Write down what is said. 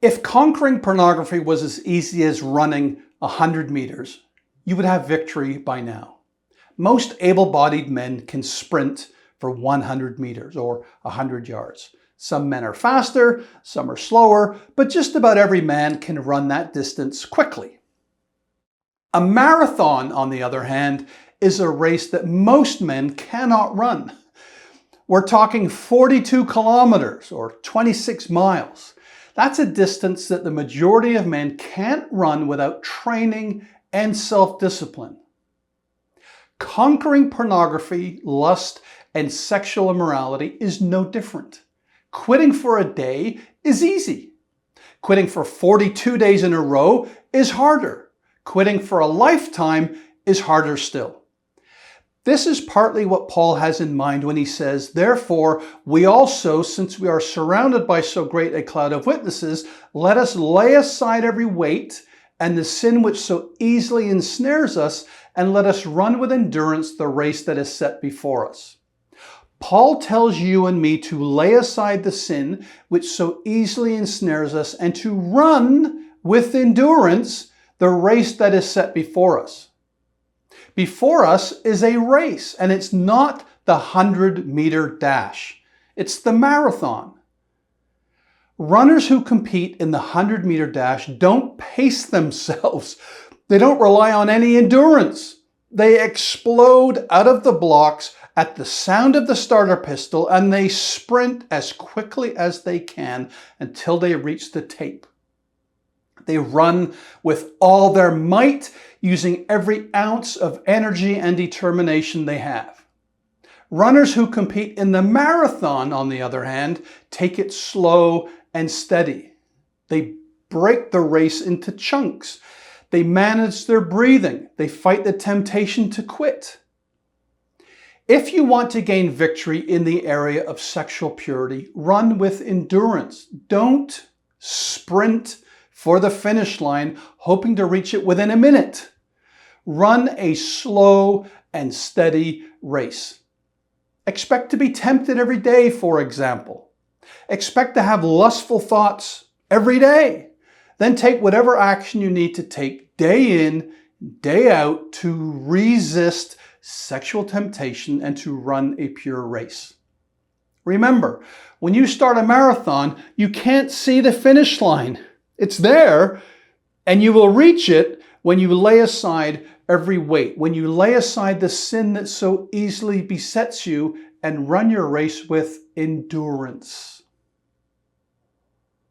If conquering pornography was as easy as running 100 meters, you would have victory by now. Most able-bodied men can sprint for 100 meters or 100 yards. Some men are faster, some are slower, but just about every man can run that distance quickly. A marathon, on the other hand, is a race that most men cannot run. We're talking 42 kilometers or 26 miles. That's a distance that the majority of men can't run without training and self-discipline. Conquering pornography, lust, and sexual immorality is no different. Quitting for a day is easy. Quitting for 42 days in a row is harder. Quitting for a lifetime is harder still. This is partly what Paul has in mind when he says, "Therefore, we also, since we are surrounded by so great a cloud of witnesses, let us lay aside every weight and the sin which so easily ensnares us, and let us run with endurance the race that is set before us." Paul tells you and me to lay aside the sin which so easily ensnares us and to run with endurance the race that is set before us. Before us is a race, and it's not the 100-meter dash. It's the marathon. Runners who compete in the 100-meter dash don't pace themselves. They don't rely on any endurance. They explode out of the blocks at the sound of the starter pistol, and they sprint as quickly as they can until they reach the tape. They run with all their might, using every ounce of energy and determination they have. Runners who compete in the marathon, on the other hand, take it slow and steady. They break the race into chunks. They manage their breathing. They fight the temptation to quit. If you want to gain victory in the area of sexual purity, run with endurance. Don't sprint for the finish line, hoping to reach it within a minute. Run a slow and steady race. Expect to be tempted every day, for example. Expect to have lustful thoughts every day. Then take whatever action you need to take day in, day out to resist sexual temptation and to run a pure race. Remember, when you start a marathon, you can't see the finish line. It's there, and you will reach it when you lay aside every weight, when you lay aside the sin that so easily besets you and run your race with endurance.